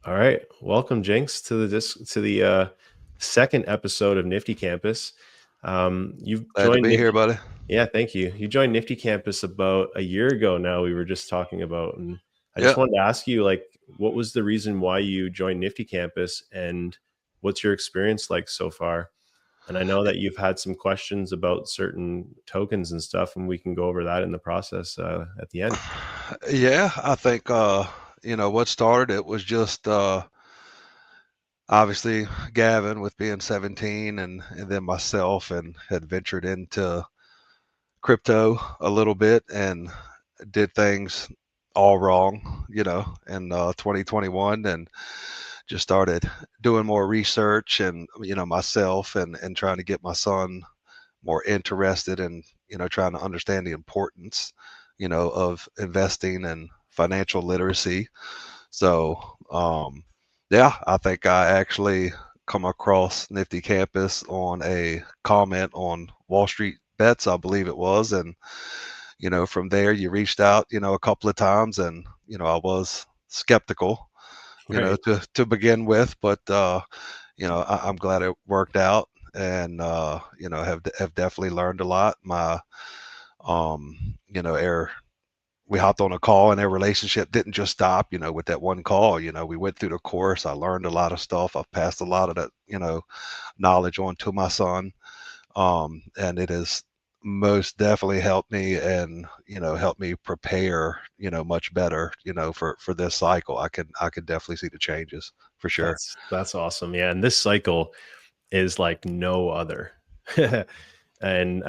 All right, welcome, Jinx, to the second episode of Nifty Campus. You've Glad to joined be here, Nifty. buddy. Yeah, thank you. You joined Nifty Campus about a year ago now. We were just talking about, and I just Yeah. wanted to ask you, like, what was the reason why you joined Nifty Campus, and what's your experience like so far? And I know that you've had some questions about certain tokens and stuff, and we can go over that in the process at the end. Yeah, I think what started it was just obviously Gavin with being 17 and then myself and had ventured into crypto a little bit and did things all wrong, in 2021 and just started doing more research and myself and trying to get my son more interested in trying to understand the importance of investing and financial literacy. So yeah, I think I actually come across Nifty Campus on a comment on Wall Street Bets, I believe it was, and from there you reached out a couple of times, and I was skeptical Right. to begin with, but I'm glad it worked out, and have definitely learned a lot. My air we hopped on a call, and their relationship didn't just stop with that one call. We went through the course. I learned a lot of stuff. I've passed a lot of that knowledge on to my son, and it has most definitely helped me and helped me prepare much better for this cycle. I could definitely see the changes for sure. That's awesome. Yeah, and this cycle is like no other. And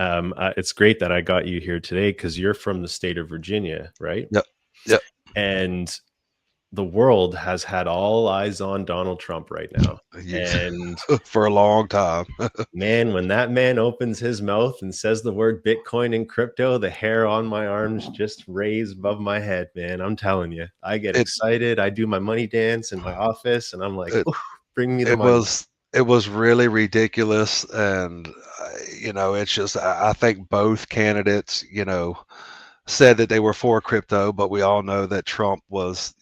it's great that I got you here today because you're from the state of Virginia, right? Yep. Yep. And the world has had all eyes on Donald Trump right now. And For a long time. man, when that man opens his mouth and says the word Bitcoin and crypto, the hair on my arms just raise above my head, man. I'm telling you, I get it excited. I do my money dance in my office, and I'm like, it "Ooh, bring me the it money." was really ridiculous, and it's just I think both candidates said that they were for crypto, but we all know that Trump was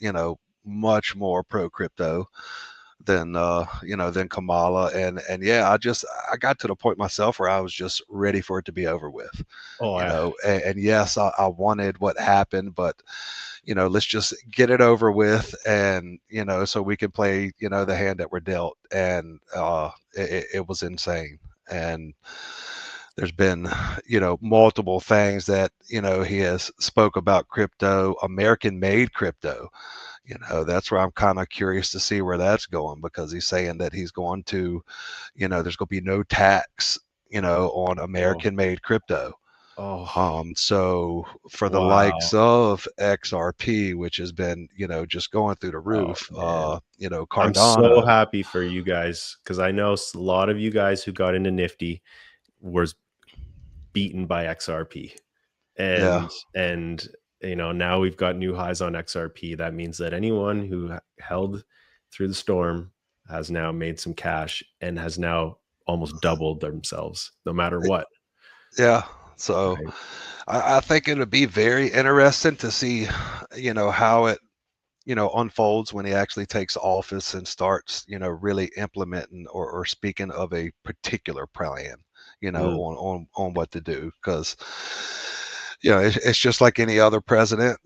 much more pro crypto than Kamala, and yeah, I got to the point myself where I was just ready for it to be over with, Oh, yeah. and yes, I wanted what happened, but let's just get it over with, and so we can play the hand that we're dealt, and it was insane. And there's been multiple things that he has spoke about crypto, American made crypto. That's where I'm kind of curious to see where that's going, because he's saying that he's going to there's going to be no tax on Oh, American made crypto. oh, So for the likes wow. of XRP, which has been just going through the Oh, roof, man. I'm so Cardano. happy for you guys because I know a lot of you guys who got into Nifty was beaten by XRP. Yeah. And now we've got new highs on XRP. That means that anyone who held through the storm has now made some cash and has now almost doubled themselves no matter what. Yeah. So Right. I think it would be very interesting to see, how it, unfolds when he actually takes office and starts, really implementing or speaking of a particular plan, Mm. on what to do. Because, it's just like any other president,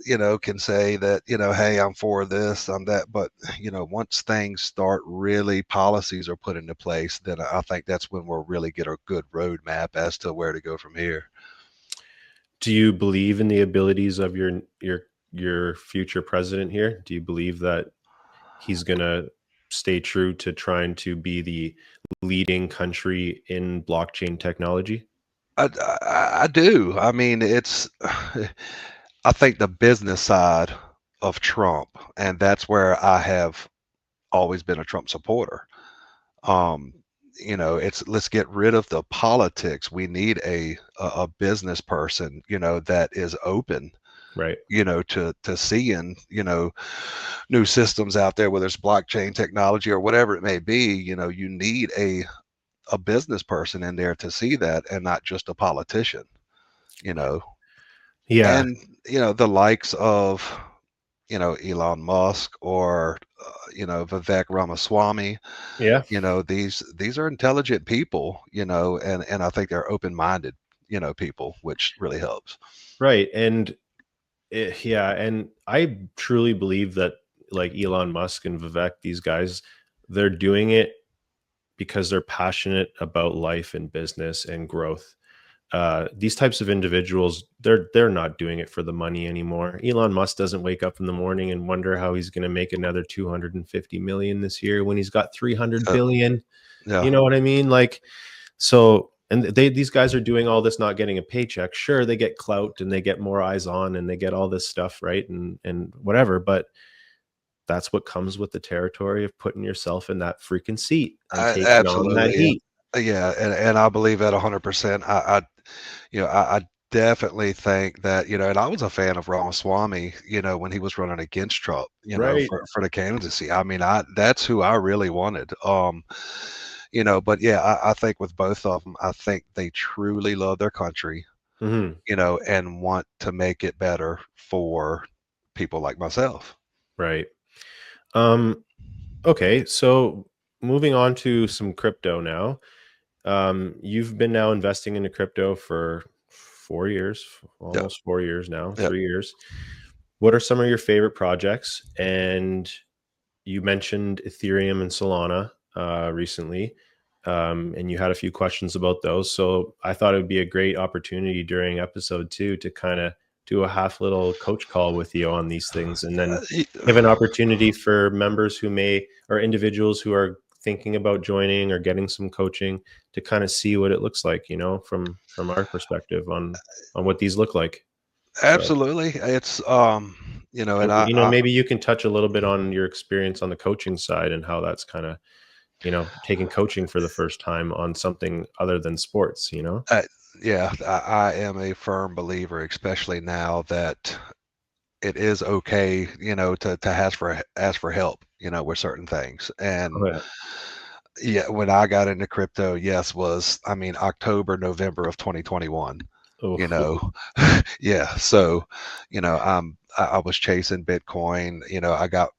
can say that, hey, I'm for this, I'm that. But, once things start, really policies are put into place, then I think that's when we'll really get a good roadmap as to where to go from here. Do you believe in the abilities of your future president here? Do you believe that he's going to stay true to trying to be the leading country in blockchain technology? I do. I mean, I think the business side of Trump, and that's where I have always been a Trump supporter. Um, it's let's get rid of the politics. We need a business person, that is open, Right. to seeing, new systems out there, whether it's blockchain technology or whatever it may be. You need a business person in there to see that, and not just a politician. You know, Yeah. and the likes of Elon Musk or Vivek Ramaswamy. Yeah. These are intelligent people, and I think they're open-minded, people, which really helps. Right. And yeah, and I truly believe that like Elon Musk and Vivek, these guys, they're doing it because they're passionate about life and business and growth. These types of individuals, they're not doing it for the money anymore. Elon Musk doesn't wake up in the morning and wonder how he's going to make another 250 million this year when he's got 300 Uh, billion. You yeah, know what I mean? Like, so, and these guys are doing all this not getting a paycheck. Sure, they get clout and they get more eyes on and they get all this stuff, right? And whatever, but that's what comes with the territory of putting yourself in that freaking seat and taking on that absolutely, and heat. yeah, and I believe that 100%. I definitely think that, and I was a fan of Ramaswamy, when he was running against Trump, Right. for the candidacy. I mean, I that's who I really wanted. But yeah, I think with both of them, I think they truly love their country, Hmm. and want to make it better for people like myself. Right. Um, okay, so moving on to some crypto now. You've been now investing into crypto for 4 years, Yeah, almost 4 years now, yeah. 3 years. What are some of your favorite projects? And you mentioned Ethereum and Solana recently, and you had a few questions about those. So I thought it would be a great opportunity during episode 2 to kind of do a half little coach call with you on these things, and then Y- give an opportunity for members who may or individuals who are thinking about joining or getting some coaching to kind of see what it looks like, from our perspective on what these look like. So, Absolutely. It's and maybe you can touch a little bit on your experience on the coaching side and how that's kind of, taking coaching for the first time on something other than sports. I yeah, I am a firm believer, especially now that it is okay, to ask for help, with certain things. Oh, And yeah. yeah, when I got into crypto, yes, I mean, October, November of 2021, Oh, you know. Yeah. So, I was chasing Bitcoin, I got,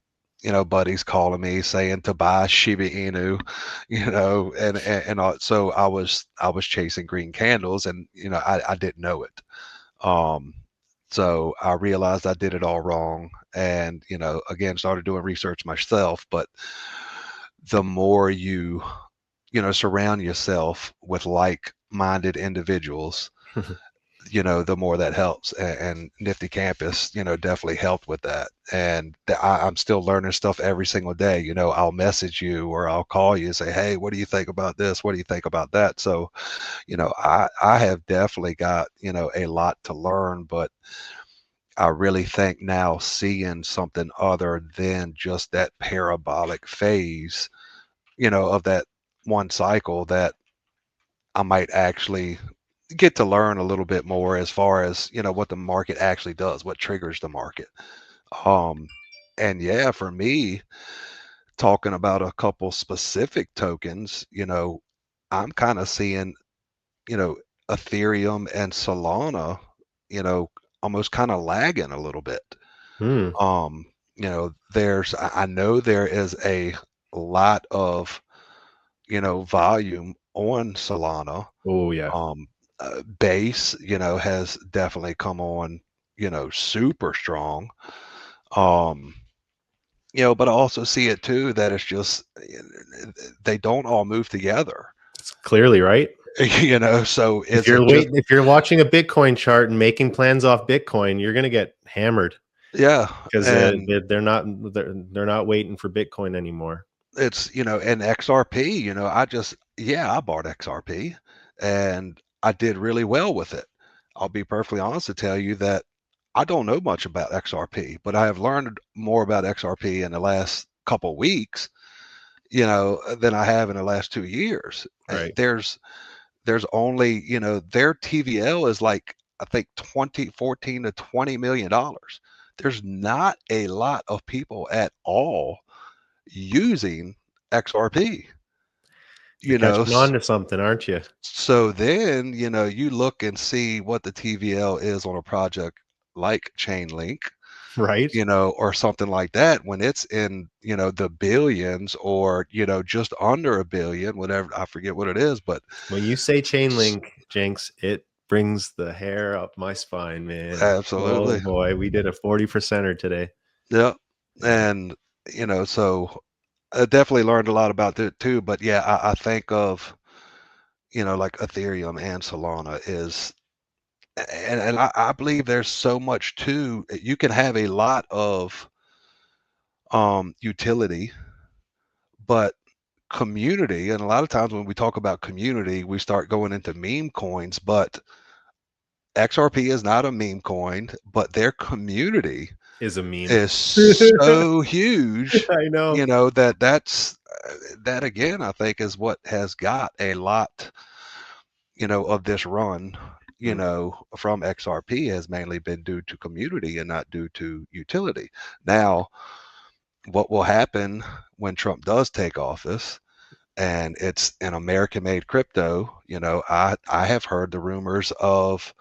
buddies calling me saying to buy Shiba Inu, and all, so I was chasing green candles, and I didn't know it. Um, so I realized I did it all wrong, and again, started doing research myself. But the more surround yourself with like-minded individuals, the more that helps. And Nifty Campus, definitely helped with that. And I'm still learning stuff every single day. I'll message you or I'll call you and say, hey, what do you think about this? What do you think about that? So, I have definitely got, a lot to learn, but I really think now seeing something other than just that parabolic phase, of that one cycle, that I might actually get to learn a little bit more as far as, what the market actually does, what triggers the market. Um, and yeah, for me, talking about a couple specific tokens, I'm kind of seeing, you know, Ethereum and Solana, you know, almost kind of lagging a little bit. Hmm. Um, I know there is a lot of, volume on Solana. Oh, yeah. Um, Base, has definitely come on, super strong. Um, but I also see it too that it's just they don't all move together. It's clearly right. So If is you're it just waiting, if you're watching a Bitcoin chart and making plans off Bitcoin, you're going to get hammered yeah, because and they're not waiting for Bitcoin anymore. it's and XRP, I bought XRP and I did really well with it. I'll be perfectly honest to tell you that I don't know much about XRP, but I have learned more about XRP in the last couple weeks, than I have in the last 2 years. Right. There's only, their TVL is like, I think 14 to $20 million. There's not a lot of people at all using XRP, You're you know. catching on to something, aren't you? So then, you look and see what the TVL is on a project like Chainlink. Right? Or something like that, when it's in, the billions, or, just under a billion, whatever, I forget what it is, but When you say chain link, Jinx, it brings the hair up my spine, man. Oh absolutely. boy, we did a 40%er today. Yeah. Yeah. And, so I definitely learned a lot about that too. But yeah, I think of, like Ethereum and Solana is, and I believe there's so much too. You can have a lot of utility, but community, and a lot of times when we talk about community, we start going into meme coins, but XRP is not a meme coin, but their community Is a meme. is so huge, I know. that again, I think is what has got a lot, of this run, Mm, from XRP has mainly been due to community and not due to utility. Now, what will happen when Trump does take office and it's an American made crypto? I have heard the rumors of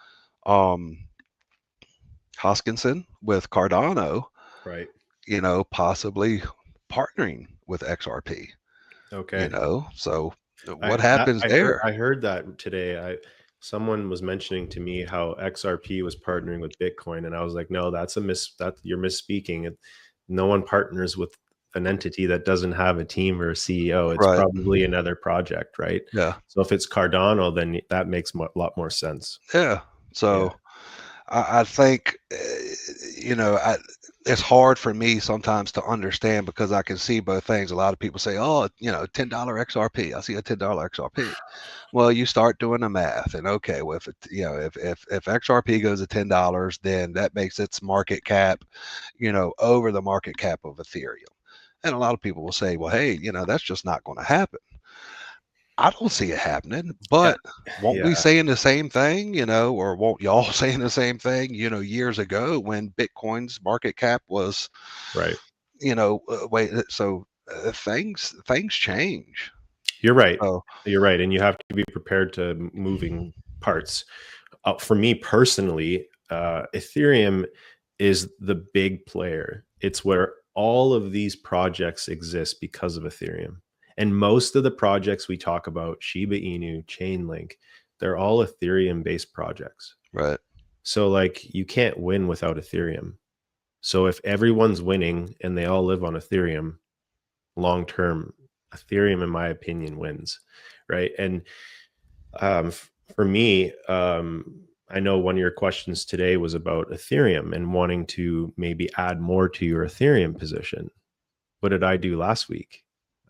um Hoskinson with Cardano, right. possibly partnering with XRP, Okay. so what happens there? I heard that today. I Someone was mentioning to me how XRP was partnering with Bitcoin, and I was like, no, that's a that you're misspeaking. No one partners with an entity that doesn't have a team or a CEO. It's Right. probably another project, right? Yeah. So if it's Cardano, then that makes a lot more sense. Yeah. Yeah. So I think, it's hard for me sometimes to understand because I can see both things. A lot of people say, oh, $10 XRP. I see a $10 XRP. Well, you start doing the math, and okay, well, if XRP goes to $10, then that makes its market cap, over the market cap of Ethereum. And a lot of people will say, well, hey, that's just not going to happen. I don't see it happening, Yeah. but won't we Yeah. saying the same thing, or won't y'all saying the same thing, years ago when Bitcoin's market cap was, Right. wait, so things change. You're right. So You're right. And you have to be prepared to moving parts. For me personally, Ethereum is the big player. It's where all of these projects exist because of Ethereum. And most of the projects we talk about, Shiba Inu, Chainlink, they're all Ethereum based projects. right, So, like, you can't win without Ethereum. So, if everyone's winning and they all live on Ethereum, long term, Ethereum, in my opinion, wins. Right. And for me, I know one of your questions today was about Ethereum and wanting to maybe add more to your Ethereum position. What did I do last week?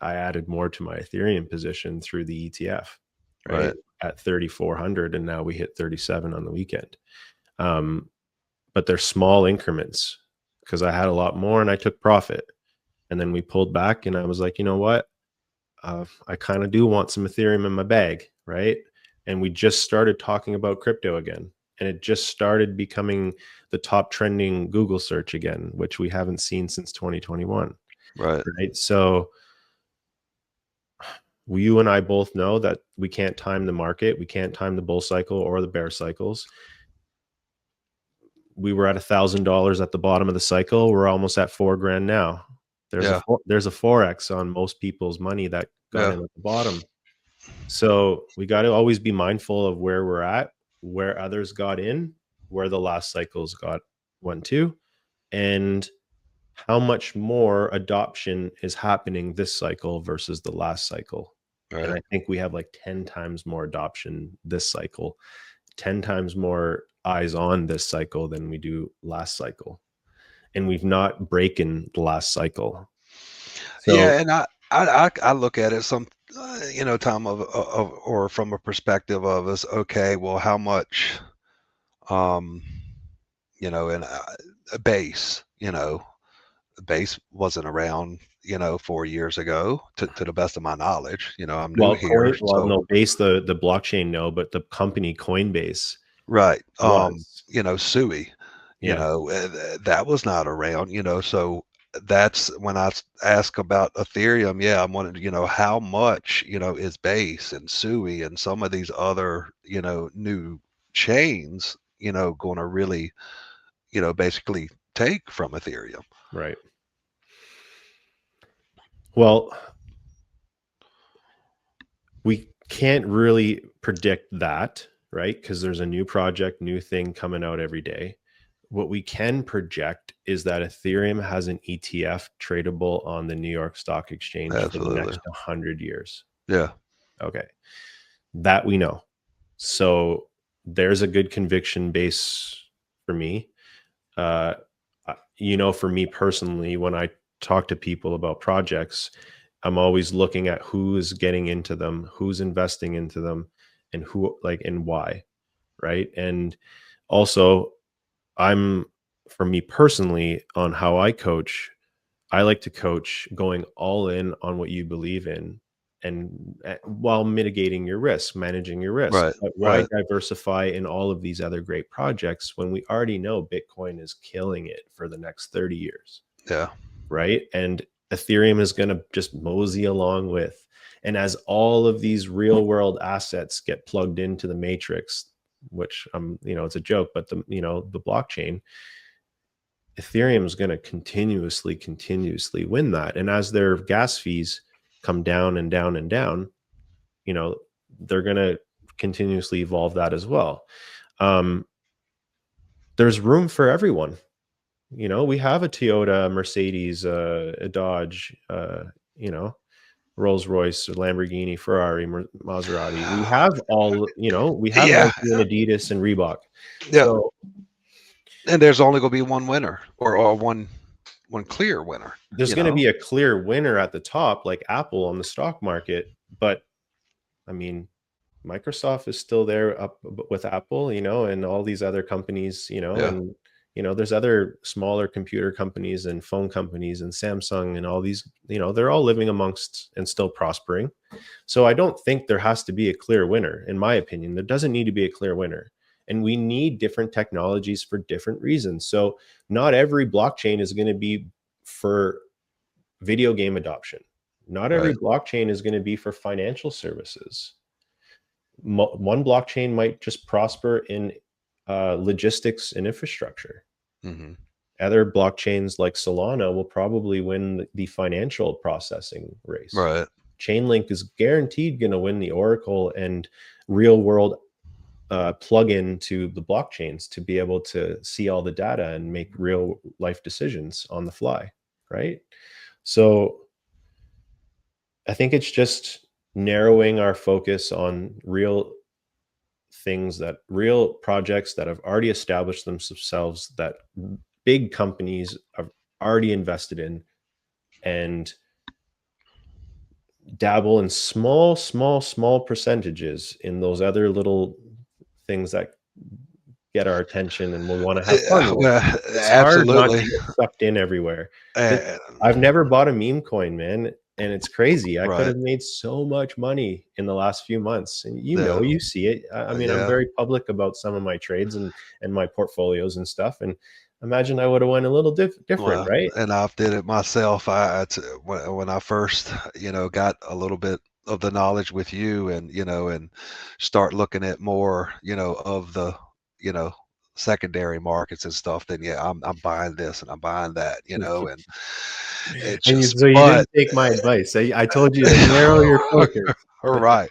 I added more to my Ethereum position through the ETF, right? right, At 3,400, and now we hit 37 on the weekend. Um, but they're small increments because I had a lot more and I took profit. And then we pulled back, and I was like, you know what? I kind of do want some Ethereum in my bag, right? And we just started talking about crypto again. And it just started becoming the top trending Google search again, which we haven't seen since 2021, right, right? So you and I both know that we can't time the market. We can't time the bull cycle or the bear cycles. We were at $1,000 at the bottom of the cycle. We're almost at 4 grand now. yeah, There's a 4x on most people's money that got yeah, in at the bottom. So we got to always be mindful of where we're at, where others got in, where the last cycles went to, and how much more adoption is happening this cycle versus the last cycle. And right. I think we have like 10 times more adoption this cycle, 10 times more eyes on this cycle than we do last cycle. And we've not broken the last cycle. So, Yeah, and I look at it some, time of or from a perspective of is okay. Well, how much, um, in a base, the base wasn't around, 4 years ago, to the best of my knowledge. I'm new here, so no, base the blockchain, no, but the company Coinbase right. was. Sui, Yeah. that was not around, so that's when ask about Ethereum. Yeah, I'm wondering, how much, is Base and Sui and some of these other, new chains, going to really, basically take from Ethereum. Right. Well, we can't really predict that, right? Because there's a new project, new thing coming out every day. What we can project is that Ethereum has an ETF tradable on the New York Stock Exchange for the Absolutely. next 100 years. Yeah. Okay. That we know. So there's a good conviction base for me. For me personally, when I talk to people about projects, I'm always looking at who's getting into them, who's investing into them, and and why, right? And also, for me personally, on how I coach, I like to coach going all in on what you believe in, and while mitigating your risk, managing your risk. Right. But why Right. diversify in all of these other great projects when we already know Bitcoin is killing it for the next 30 years, Yeah. right? And Ethereum is going to just mosey along with. And as all of these real world assets get plugged into the matrix, which it's a joke, but the blockchain, Ethereum is going to continuously win that. And as their gas fees come down and down and down, you know, they're going to continuously evolve that as well. There's room for everyone. We have a Toyota, a Mercedes, a Dodge, Rolls Royce, Lamborghini, Ferrari, Maserati. We have we have Yeah. Nike and Adidas and Reebok. Yeah. So And there's only going to be one winner, or one clear winner. there's You going to know. be a clear winner at the top, like Apple on the stock market. But I mean, Microsoft is still there up with Apple, and all these other companies, Yeah. and there's other smaller computer companies and phone companies and Samsung and all these, they're all living amongst and still prospering. So I don't think there has to be a clear winner. In my opinion, there doesn't need to be a clear winner. And we need different technologies for different reasons. So not every blockchain is going to be for video game adoption. Not every Right. blockchain is going to be for financial services. One blockchain might just prosper in logistics and infrastructure. Hmm. Other blockchains like Solana will probably win the financial processing race. Right. Chainlink is guaranteed going to win the Oracle and real world plug into the blockchains to be able to see all the data and make real life decisions on the fly, right? So I think it's just narrowing our focus on real projects that have already established themselves, that big companies have already invested in, and dabble in small percentages in those other little things that get our attention and we'll want to have fun with. Well, It's hard not absolutely. to get sucked in everywhere. And, I've never bought a meme coin, man, and it's crazy. I could right. have made so much money in the last few months, and Yeah. you see it. I mean, I'm Yeah. very public about some of my trades and my portfolios and stuff. And imagine I would have went a little different, Well, right? and I've did it myself. When I first, got a little bit of the knowledge with you, and and start looking at more, of the, you know, secondary markets and stuff. Then yeah, I'm buying this and I'm buying that, and it And just, so you but didn't take my advice. I told you to narrow your focus. right.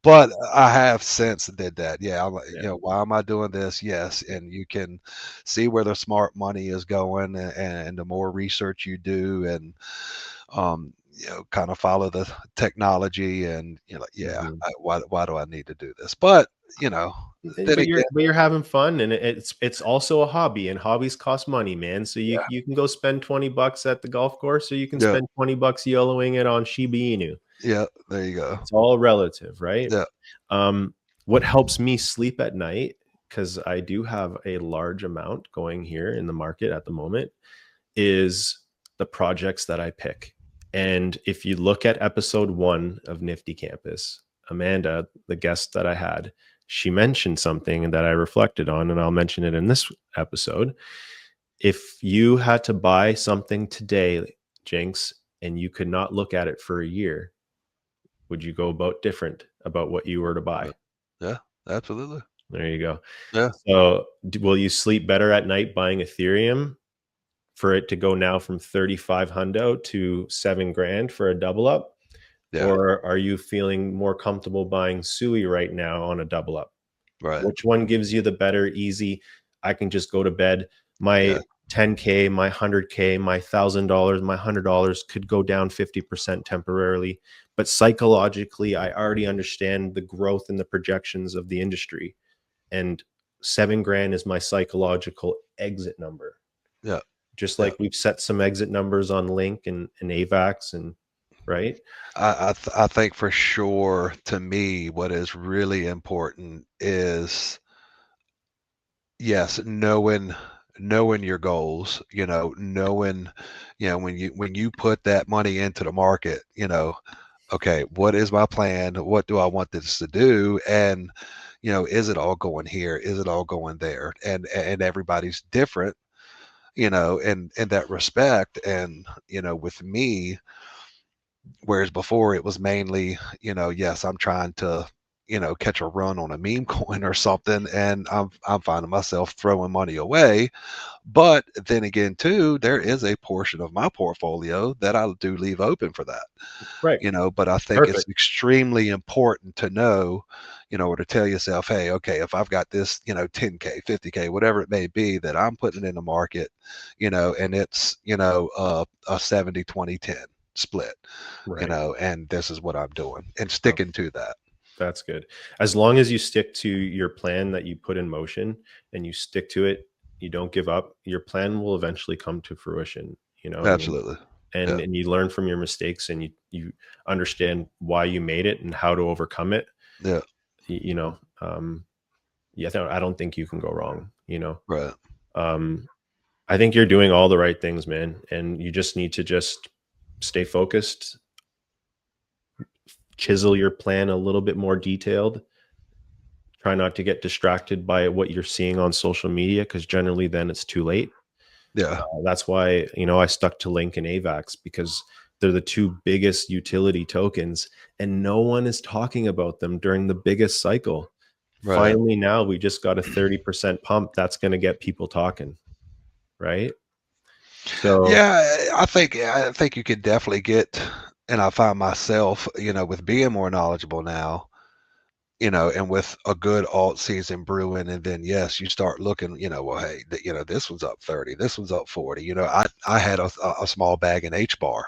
But I have since did that. Yeah, I'm like, Yeah. why am I doing this? Yes, and you can see where the smart money is going, and the more research you do, and kind of follow the technology, and like, yeah, Mhm. why do I need to do this? But then But again, you're having fun, and it's also a hobby, and hobbies cost money, man. So yeah, you can go spend $20 at the golf course, or you can yeah, spend $20 YOLOing it on Shiba Inu. yeah, there you go. It's all relative, right? Yeah, Um, what helps me sleep at night, because I do have a large amount going here in the market at the moment, is the projects that I pick. And if you look at episode 1 of Nifty Campus, Amanda, the guest that I had, she mentioned something that I reflected on, and I'll mention it in this episode. If you had to buy something today, Jinx, and you could not look at it for a year, would you go about different about what you were to buy? yeah, absolutely. There you go. Yeah, So, will you sleep better at night buying Ethereum for it to go now from 35 hundo to 7 grand for a double up? yeah, Or are you feeling more comfortable buying Sui right now on a double up? right, Which one gives you the better easy, I can just go to bed. My yeah, 10K, my 100K, my $1,000, my $100 could go down 50% temporarily. But psychologically, I already understand the growth and the projections of the industry. And 7 grand is my psychological exit number. yeah, Just yeah. like we've set some exit numbers on Link and AVAX and right. I think for sure, to me, what is really important is, yes, knowing your goals, knowing, when you put that money into the market, okay, what is my plan? What do I want this to do? And, is it all going here? Is it all going there? And everybody's different, in that respect. And, with me, whereas before it was mainly, yes, I'm trying to, catch a run on a meme coin or something, and I'm finding myself throwing money away. But then again, too, there is a portion of my portfolio that I do leave open for that. Right. But I think it's Perfect. extremely important to know, or to tell yourself, hey, okay, if I've got this, 10K, 50K, whatever it may be, that I'm putting in the market, and it's, a 70-20-10 split, Right. and this is what I'm doing and Oh, sticking to that. that's good. As long as you stick to your plan that you put in motion and you stick to it, you don't give up, your plan will eventually come to fruition. You know what I mean? Absolutely. Yeah. And you learn from your mistakes and you understand why you made it and how to overcome it. Yeah. You know, yeah, I don't think you can go wrong, you know. Right. Um, I think you're doing all the right things, man, and you just need to just stay focused, chisel your plan a little bit more detailed. Try not to get distracted by what you're seeing on social media because generally then it's too late. Yeah. That's why, I stuck to Link and AVAX because they're the two biggest utility tokens and no one is talking about them during the biggest cycle. Right. Finally, now we just got a 30% pump. That's going to get people talking, right? So, Yeah, I think you could definitely get, and I find myself, with being more knowledgeable now, and with a good alt season brewing, and then yes, you start looking, well, hey, this one's up 30, this one's up 40. I had a small bag in H bar,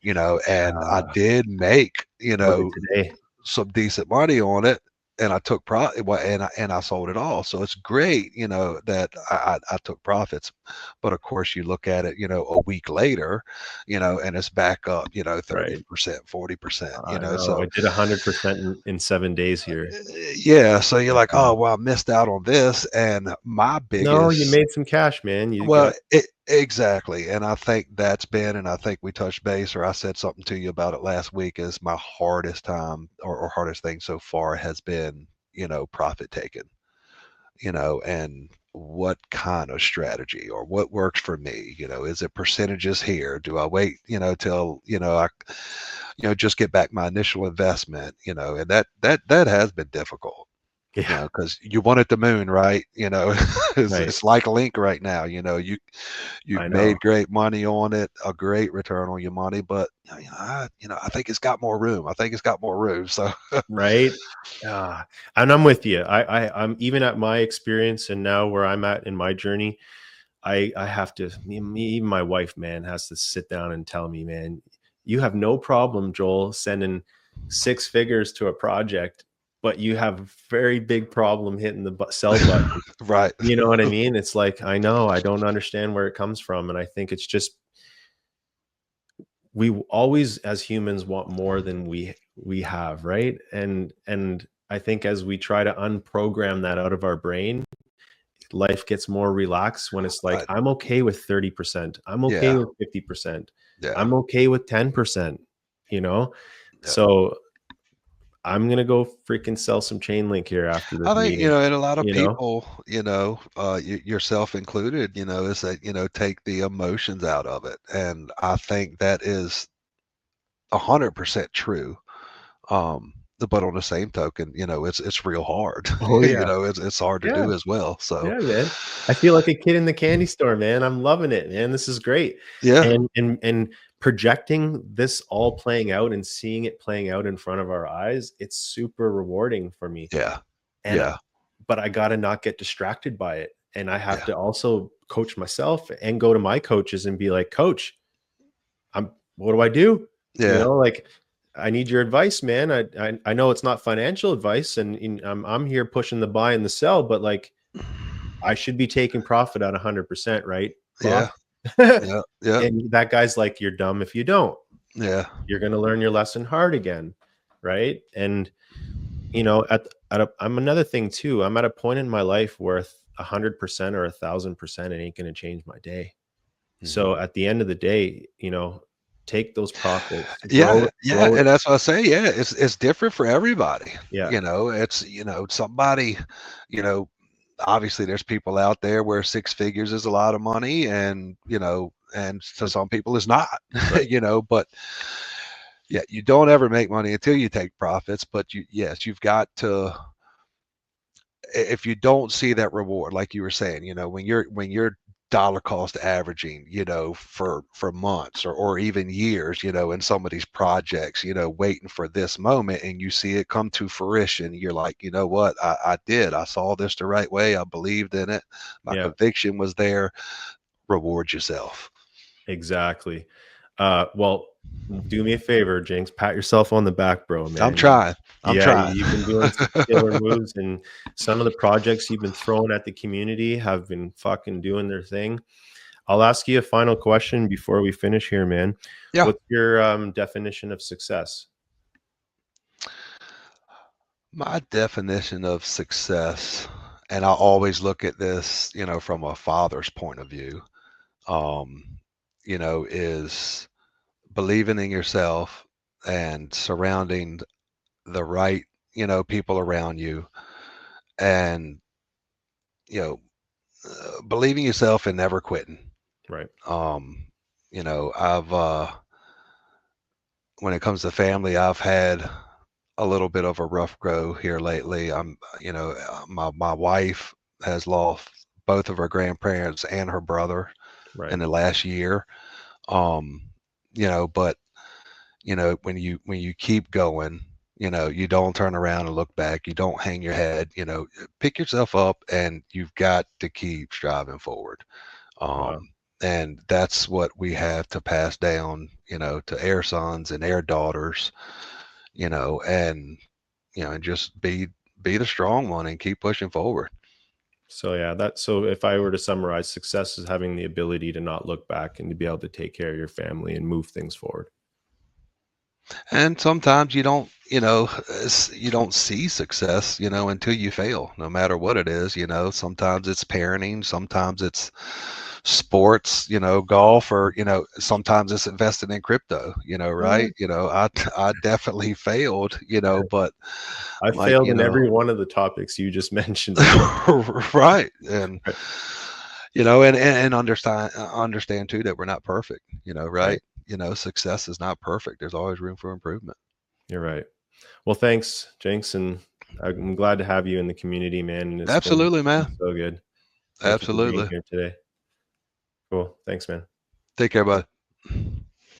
and I uh, did make, what did today? some decent money on it, and I took and I sold it all. So it's great, that I took profits. But of course, you look at it, a week later, and it's back up, Right. 30%, 40%, I know. I so did 100% in 7 days here. yeah, so you're like, Yeah. oh well, I missed out on this, and my No, you biggest, made some cash, man. You well, got exactly, and I think that's been, and I think we touched base, or I said something to you about it last week, is my hardest time, or hardest thing so far has been, profit taking, and what kind of strategy or what works for me, is it percentages here? Do I wait, till, I, just get back my initial investment, and that has been difficult, yeah, because you want it to moon, right? it's, right. it's like Link right now. You've I know. made great money on it, a great return on your money, but I think it's got more room. I think it's got more room. So Right? And I'm with you. I'm even at my experience and now where I'm at in my journey, I have to even my wife, man, has to sit down and tell me, man, you have no problem, Joel, sending 6 figures to a project, but you have a very big problem hitting the sell button. right, You know what I mean? It's like, I know, I don't understand where it comes from. And I think it's just we always as humans want more than we have, right? And I think as we try to unprogram that out of our brain, life gets more relaxed when it's like I, I'm okay with 30%, I'm okay yeah, with 50%, yeah, I'm okay with 10%, you know. yeah. So I'm gonna go freaking sell some chain link here after this I think, meeting, and a lot of you know. people, yourself included, is that, take the emotions out of it. And I think that is 100% true. but on the same token, it's real hard. Oh yeah. It's hard to Yeah. do as well. So Yeah, man. I feel like a kid in the candy store, man. I'm loving it, man. This is great. yeah, And projecting this all playing out and seeing it playing out in front of our eyes, it's super rewarding for me. yeah, And yeah, but I got to not get distracted by it. And I have yeah, to also coach myself and go to my coaches and be like, "Coach, what do I do?" You yeah, know, like I need your advice, man. I know it's not financial advice and I'm here pushing the buy and the sell, but like I should be taking profit at 100%, right, boss? yeah, yeah, yeah, And that guy's like, "You're dumb if you don't. yeah. You're gonna learn your lesson hard again." Right? And, I'm another thing too, I'm at a point in my life where 100% or 1,000% it ain't gonna change my day. Mhm. So at the end of the day, take those profits, Yeah, yeah, grow it. and that's what I say. Yeah, it's different for everybody. Yeah, It's somebody, you know, obviously there's people out there where six figures is a lot of money, and and to some people it's not. right. But yeah, you don't ever make money until you take profits. But yes, you've got to. If you don't see that reward, like you were saying, when you're dollar cost averaging, for months or even years, in some of these projects, waiting for this moment, and you see it come to fruition, you're like, you know what, I saw this the right way, I believed in it, my Yeah, conviction was there. Reward yourself. exactly. Well, do me a favor, Jinx, pat yourself on the back, bro, I'm man. trying. I'm Yeah, trying. you've been doing some killer moves, and some of the projects you've been throwing at the community have been fucking doing their thing. I'll ask you a final question before we finish here, man. Yeah. What's your definition of success? My definition of success, and I always look at this, from a father's point of view, is believing in yourself and surrounding the right, people around you, and, you know, believing yourself and never quitting. Right. I've, when it comes to family, I've had a little bit of a rough go here lately. My wife has lost both of her grandparents and her brother in Right. the last year. Um, but when you keep going, you don't turn around and look back. You don't hang your head. Pick yourself up, and you've got to keep striving forward. Wow. Um, and that's what we have to pass down, to our sons and our daughters. And and just be the strong one and keep pushing forward. So yeah, so if I were to summarize, success is having the ability to not look back and to be able to take care of your family and move things forward. And sometimes you don't see success, until you fail, no matter what it is. Sometimes it's parenting, sometimes it's sports, golf, or, sometimes it's investing in crypto, Yeah. right? I definitely failed, but I I'm like, failed in every one of the topics you just mentioned. right. And, Right. and understand too that we're not perfect, Right. right? Success is not perfect. There's always room for improvement. You're right. Well, thanks, Jinx, and I'm glad to have you in the community, man. And Absolutely, been man. so good. Thank you for being Absolutely. here today. Cool. Thanks, man. Take care, bud.